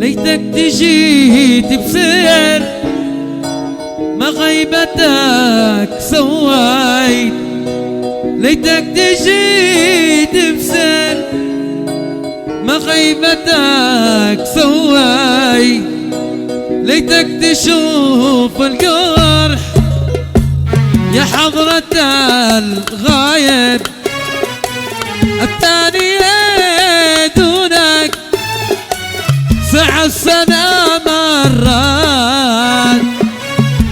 ليتك تجيت بسر ما غيبتك سويت، ليتك تجيت بسر ما غيبتك سويت، ليتك تشوف الجرح يا حضرة الغايب، الثانية دونك ساعة السنة مرات،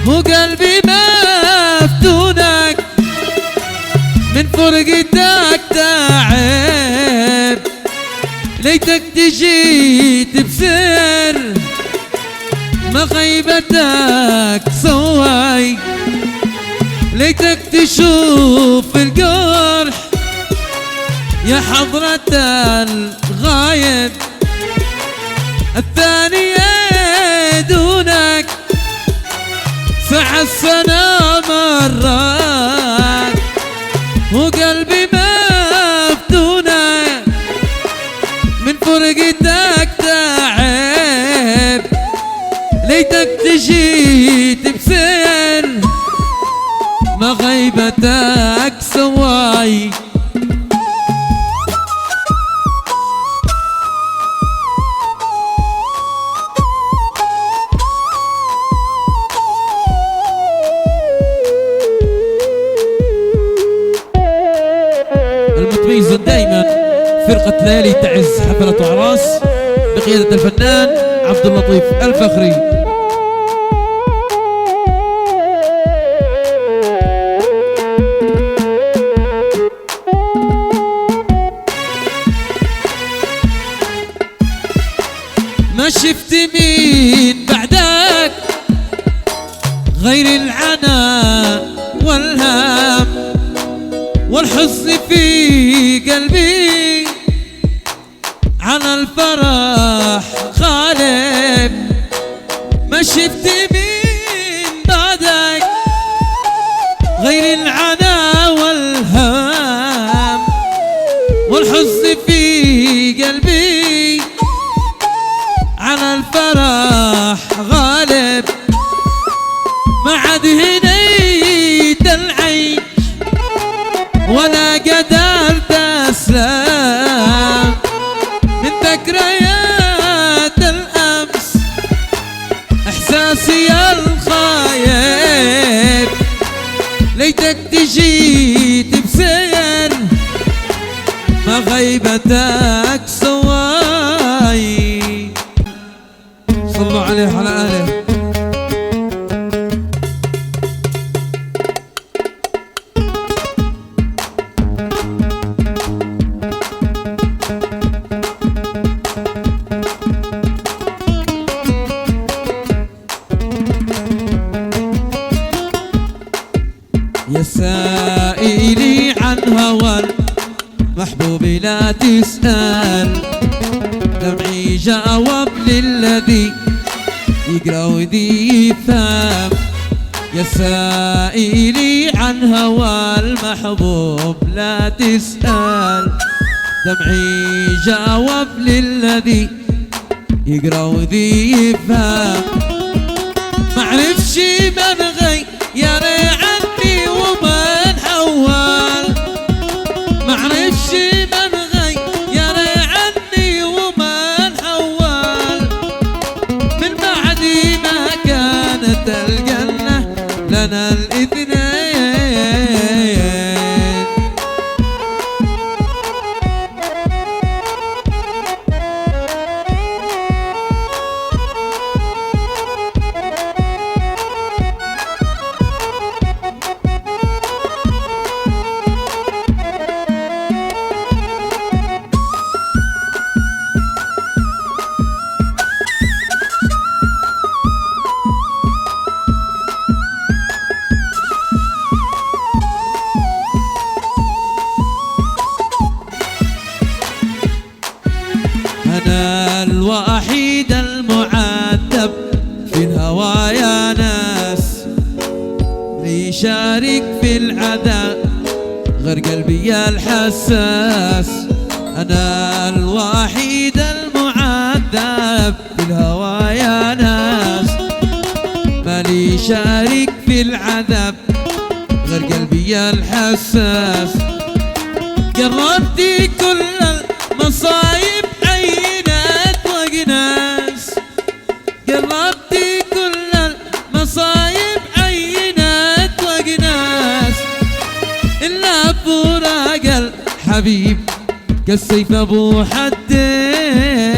وقلبي مفتونك من فرقتك تعب، ليتك تجيت بسر ما غيبتك سوي، ليتك تشوف الجرح يا حضرة الغايب، الثانية دونك ساعة السنة مرات، وقلبي مفتونك من فرقتك تعب، ليتك تجيت بسر ما غيبتك سواي. المتميز دائما فرقة ليالي تعز حفلة أعراس بقيادة الفنان عبد اللطيف الفخري. ما شفت مين بعدك غير العناء والهم والحزن في قلبي، على الفرح غالب. ما شفت مين بعدك غير العناء والهم والحزن في قلبي، على الفرح غالب. ما عاد هنيت العيش ولا قدرت أسلم من ذكريات الأمس، إحساسي الخايب ليتك تجيت بسير ما غيبتك سواي. صلوا عليه وعلى آله. يا سائلي عن هوى المحبوب لا تسأل، دمعي جاوب للذي يقرأ وذي يفهم. يا سائلي عن هوى المحبوب لا تسأل، دمعي جاوب للذي يقرأ وذي يفهم. معرفش من غير عني ومن حول، معرفش من غير عني ومن حول، من بعد ما كانت الجنة لنا الاثنين. أنا الوحيد المعذب في الهوى يا ناس، ليشارك في العذاب غير قلبي الحساس. أنا الوحيد المعذب عذاب في الهوى يا ناس، مالي شارك في العذاب غير قلبي الحساس. جربتي كل المصايب عينات وقناس، جربتي كل المصايب عينات وقناس، إلا فراق الحبيب كالسيف أبو حدين.